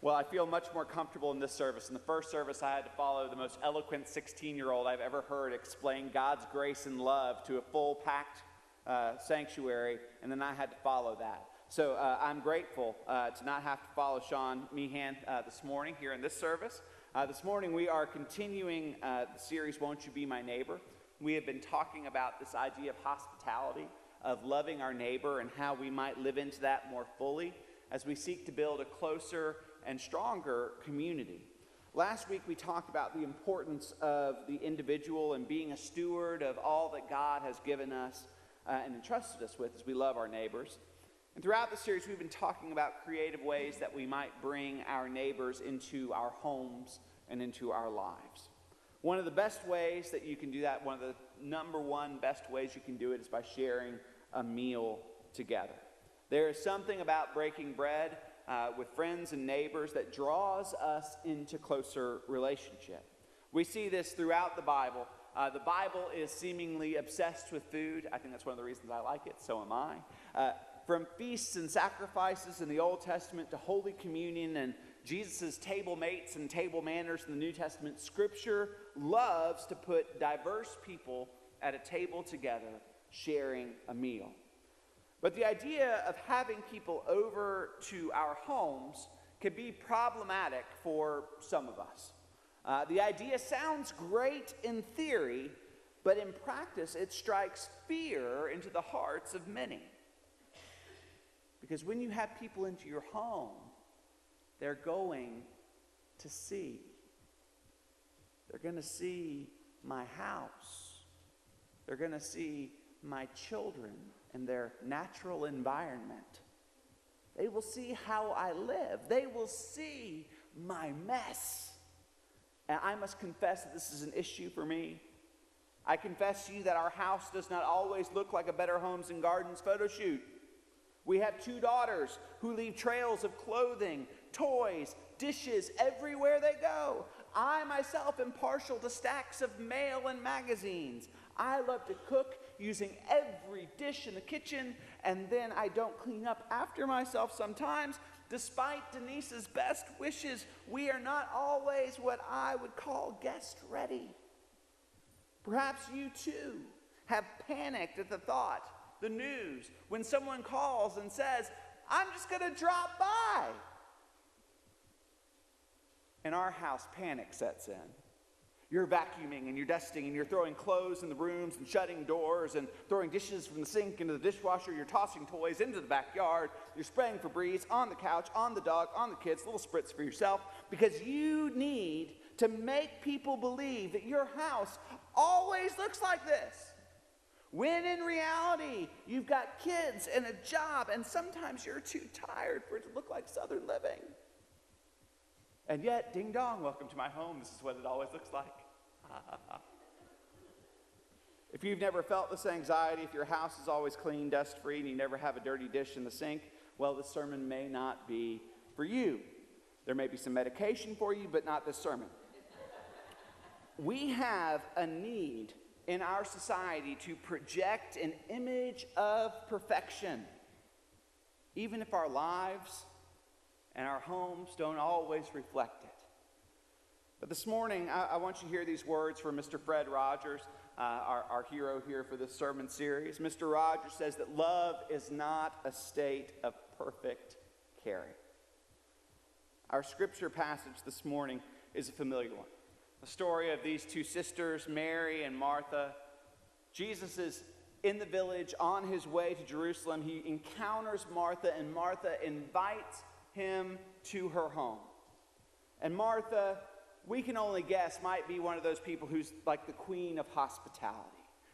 Well, I feel much more comfortable in this service. In the first service, I had to follow the most eloquent 16-year-old I've ever heard explain God's grace and love to a full packed sanctuary, and then I had to follow that. So I'm grateful to not have to follow Sean Meehan this morning here in this service. This morning we are continuing the series, Won't You Be My Neighbor? We have been talking about this idea of hospitality, of loving our neighbor, and how we might live into that more fully as we seek to build a closer and stronger community. Last week we talked about the importance of the individual and being a steward of all that God has given us and entrusted us with as we love our neighbors. And throughout the series we've been talking about creative ways that we might bring our neighbors into our homes and into our lives. One of the best ways that you can do that, one of the number one best ways you can do it, is by sharing a meal together. There is something about breaking bread with friends and neighbors that draws us into closer relationship. We see this throughout the Bible. The Bible is seemingly obsessed with food. I think that's one of the reasons I like it. So am I. From feasts and sacrifices in the Old Testament to Holy Communion and Jesus' table mates and table manners in the New Testament, Scripture loves to put diverse people at a table together, sharing a meal. But the idea of having people over to our homes can be problematic for some of us. The idea sounds great in theory, but in practice it strikes fear into the hearts of many. Because when you have people into your home, they're going to see. They're going to see my house. They're going to see my children and their natural environment. They will see how I live. They will see my mess. And I must confess that this is an issue for me. I confess to you that our house does not always look like a Better Homes and Gardens photo shoot. We have 2 daughters who leave trails of clothing, toys, dishes everywhere they go. I myself am partial to stacks of mail and magazines. I love to cook using every dish in the kitchen, and then I don't clean up after myself sometimes. Despite Denise's best wishes, we are not always what I would call guest ready. Perhaps you too have panicked at the thought, the news, when someone calls and says, I'm just going to drop by. In our house, panic sets in. You're vacuuming and you're dusting and you're throwing clothes in the rooms and shutting doors and throwing dishes from the sink into the dishwasher. You're tossing toys into the backyard. You're spraying Febreze on the couch, on the dog, on the kids, little spritz for yourself, because you need to make people believe that your house always looks like this. When in reality, you've got kids and a job, and sometimes you're too tired for it to look like Southern living. And yet, ding dong, welcome to my home. This is what it always looks like. If you've never felt this anxiety, if your house is always clean, dust-free, and you never have a dirty dish in the sink, well, this sermon may not be for you. There may be some medication for you, but not this sermon. We have a need in our society to project an image of perfection, even if our lives and our homes don't always reflect it. But this morning, I want you to hear these words from Mr. Fred Rogers, our hero here for this sermon series. Mr. Rogers says that love is not a state of perfect caring. Our scripture passage this morning is a familiar one. The story of these 2 sisters, Mary and Martha. Jesus is in the village on his way to Jerusalem. He encounters Martha, and Martha invites him to her home. And Martha, we can only guess, might be one of those people who's like the queen of hospitality.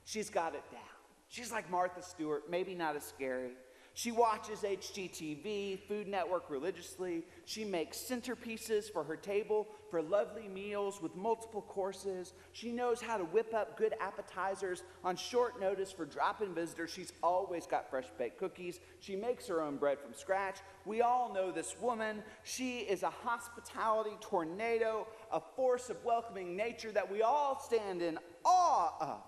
She's got it down. She's like Martha Stewart, maybe not as scary. She watches HGTV, Food Network religiously. She makes centerpieces for her table for lovely meals with multiple courses. She knows how to whip up good appetizers on short notice for drop-in visitors. She's always got fresh baked cookies. She makes her own bread from scratch. We all know this woman. She is a hospitality tornado, a force of welcoming nature that we all stand in awe of.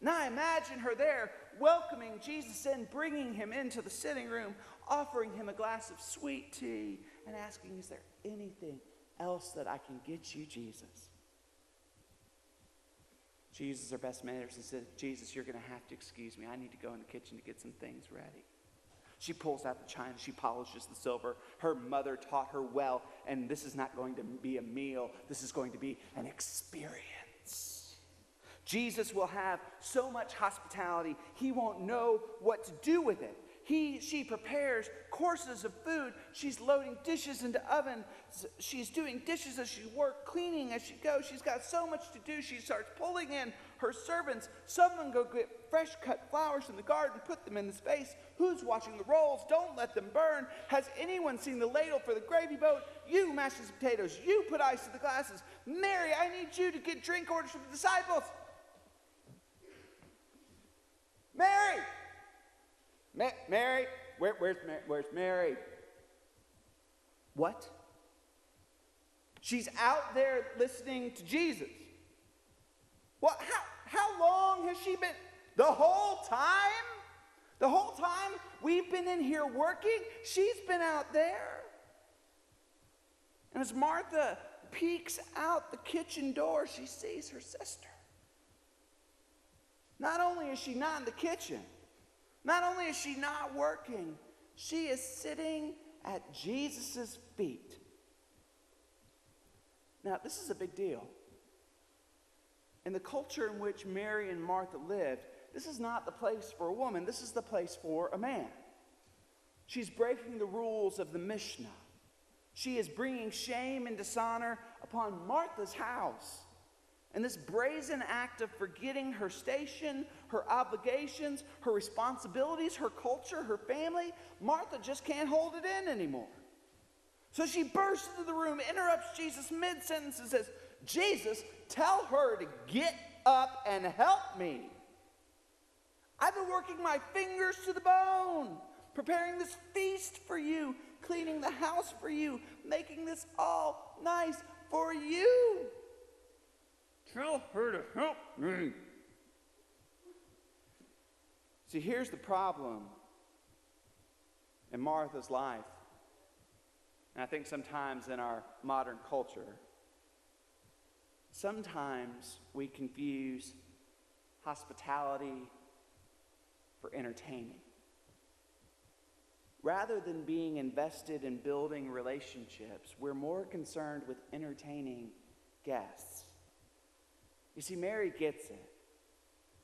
Now I imagine her there welcoming Jesus in, bringing him into the sitting room, offering him a glass of sweet tea and asking, is there anything else that I can get you, Jesus? Jesus, her best man, she said, Jesus, you're going to have to excuse me. I need to go in the kitchen to get some things ready. She pulls out the china. She polishes the silver. Her mother taught her well, and this is not going to be a meal. This is going to be an experience. Jesus will have so much hospitality, he won't know what to do with it. She prepares courses of food. She's loading dishes into oven. She's doing dishes as she works, cleaning as she goes. She's got so much to do. She starts pulling in her servants. Some of them go get fresh cut flowers in the garden, put them in the space. Who's washing the rolls? Don't let them burn. Has anyone seen the ladle for the gravy boat? You mash the potatoes. You put ice in the glasses. Mary, I need you to get drink orders from the disciples. Mary! Mary, where's Mary? What? She's out there listening to Jesus. Well, how long has she been? The whole time? The whole time we've been in here working, she's been out there. And as Martha peeks out the kitchen door, she sees her sister. Not only is she not in the kitchen, not only is she not working, she is sitting at Jesus' feet. Now, this is a big deal. In the culture in which Mary and Martha lived, this is not the place for a woman. This is the place for a man. She's breaking the rules of the Mishnah. She is bringing shame and dishonor upon Martha's house. And this brazen act of forgetting her station, her obligations, her responsibilities, her culture, her family, Martha just can't hold it in anymore. So she bursts into the room, interrupts Jesus mid-sentence and says, Jesus, tell her to get up and help me. I've been working my fingers to the bone, preparing this feast for you, cleaning the house for you, making this all nice for you. Tell her to help me. See, here's the problem in Martha's life. And I think sometimes in our modern culture, sometimes we confuse hospitality for entertaining. Rather than being invested in building relationships, we're more concerned with entertaining guests. You see, Mary gets it.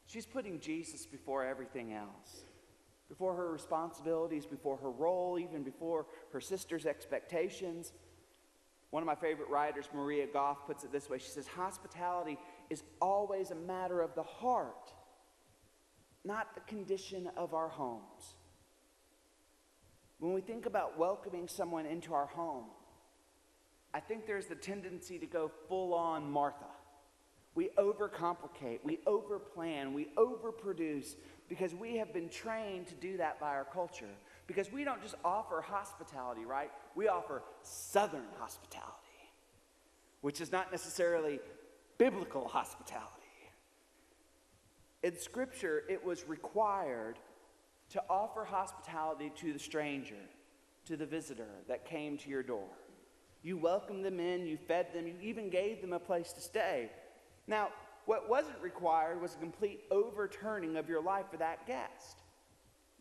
She's putting Jesus before everything else, before her responsibilities, before her role, even before her sister's expectations. One of my favorite writers, Maria Goff, puts it this way. She says, hospitality is always a matter of the heart, not the condition of our homes. When we think about welcoming someone into our home, I think there's the tendency to go full on Martha. We overcomplicate, we overplan, we overproduce because we have been trained to do that by our culture. Because we don't just offer hospitality, right? We offer Southern hospitality, which is not necessarily biblical hospitality. In Scripture, it was required to offer hospitality to the stranger, to the visitor that came to your door. You welcomed them in, you fed them, you even gave them a place to stay. Now, what wasn't required was a complete overturning of your life for that guest.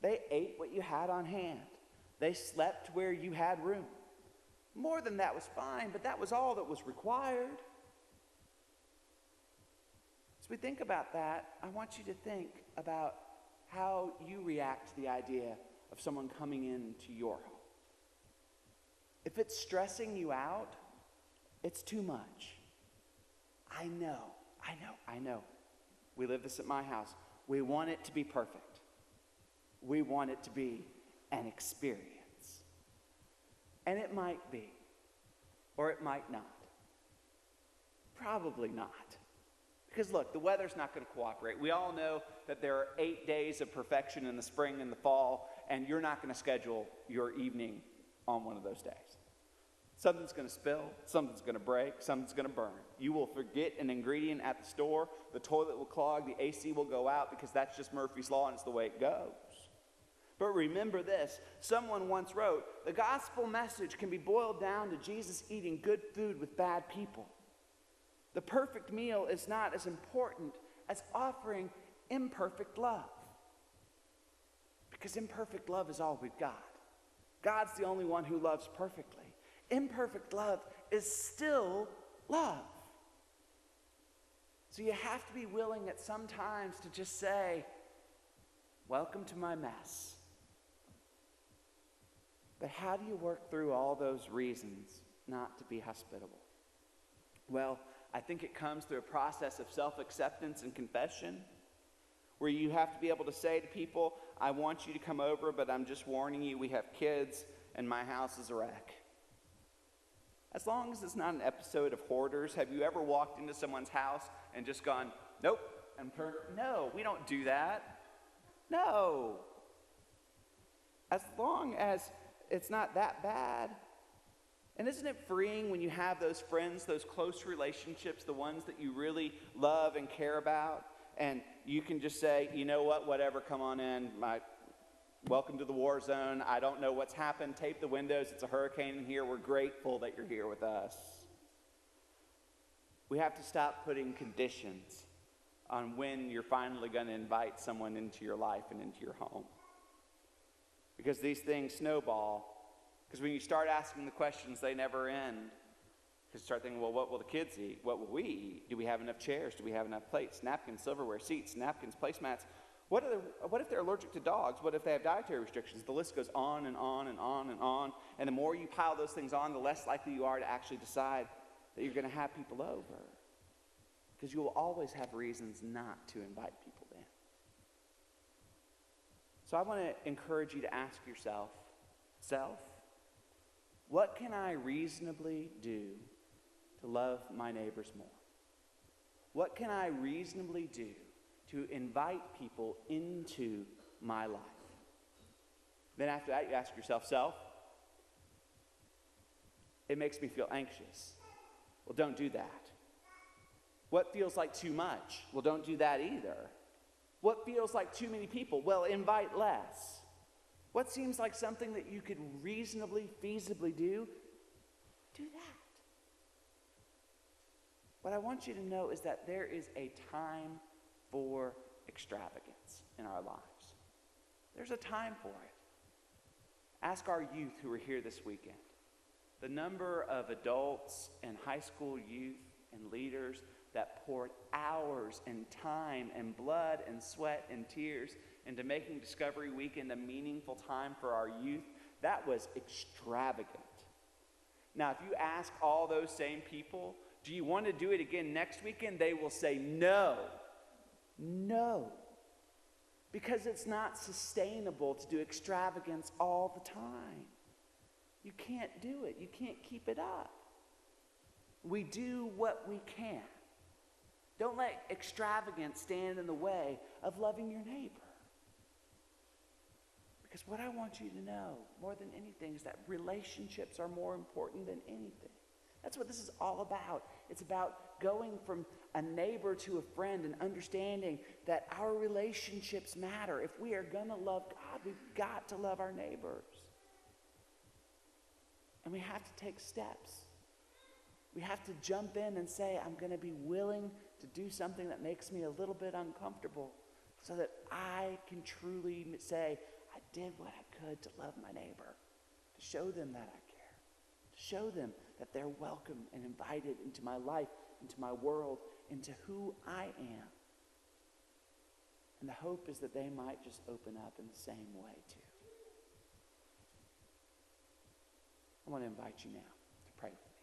They ate what you had on hand. They slept where you had room. More than that was fine, but that was all that was required. As we think about that, I want you to think about how you react to the idea of someone coming into your home. If it's stressing you out, it's too much. I know. We live this at my house. We want it to be perfect. We want it to be an experience. And it might be, or it might not. Probably not. Because look, the weather's not going to cooperate. We all know that there are 8 days of perfection in the spring and the fall, and you're not going to schedule your evening on one of those days. Something's going to spill, something's going to break, something's going to burn. You will forget an ingredient at the store, the toilet will clog, the AC will go out because that's just Murphy's Law and it's the way it goes. But remember this, someone once wrote, the gospel message can be boiled down to Jesus eating good food with bad people. The perfect meal is not as important as offering imperfect love. Because imperfect love is all we've got. God's the only one who loves perfectly. Imperfect love is still love. So you have to be willing at some times to just say, welcome to my mess. But how do you work through all those reasons not to be hospitable? Well, I think it comes through a process of self-acceptance and confession, where you have to be able to say to people, I want you to come over, but I'm just warning you, we have kids, and my house is a wreck. As long as it's not an episode of Hoarders, have you ever walked into someone's house and just gone, nope, and turned? No, we don't do that. No. As long as it's not that bad. And isn't it freeing when you have those friends, those close relationships, the ones that you really love and care about, and you can just say, you know what, whatever, come on in. Welcome to the war zone. I don't know what's happened. Tape the windows. It's a hurricane in here. We're grateful that you're here with us. We have to stop putting conditions on when you're finally going to invite someone into your life and into your home. Because these things snowball. Because when you start asking the questions, they never end. Because you start thinking, well, what will the kids eat? What will we eat? Do we have enough chairs? Do we have enough plates, napkins, silverware, seats, napkins, placemats? What if they're allergic to dogs? What if they have dietary restrictions? The list goes on and on and on and on. And the more you pile those things on, the less likely you are to actually decide that you're going to have people over. Because you will always have reasons not to invite people in. So I want to encourage you to ask yourself, what can I reasonably do to love my neighbors more? What can I reasonably do to invite people into my life? Then after that, you ask yourself, it makes me feel anxious. Well, don't do that. What feels like too much? Well, don't do that either. What feels like too many people? Well, invite less. What seems like something that you could reasonably, feasibly do? Do that. What I want you to know is that there is a time for extravagance in our lives. There's a time for it. Ask our youth who are here this weekend. The number of adults and high school youth and leaders that poured hours and time and blood and sweat and tears into making Discovery Weekend a meaningful time for our youth, that was extravagant. Now, if you ask all those same people, do you want to do it again next weekend? They will say no. No. Because it's not sustainable to do extravagance all the time. You can't do it. You can't keep it up. We do what we can. Don't let extravagance stand in the way of loving your neighbor. Because what I want you to know, more than anything, is that relationships are more important than anything. That's what this is all about. It's about going from a neighbor to a friend and understanding that our relationships matter. If we are going to love God, we've got to love our neighbors. And we have to take steps. We have to jump in and say, I'm going to be willing to do something that makes me a little bit uncomfortable so that I can truly say, I did what I could to love my neighbor, to show them that I care, to show them that they're welcome and invited into my life, into my world, into who I am. And the hope is that they might just open up in the same way too. I want to invite you now to pray with me.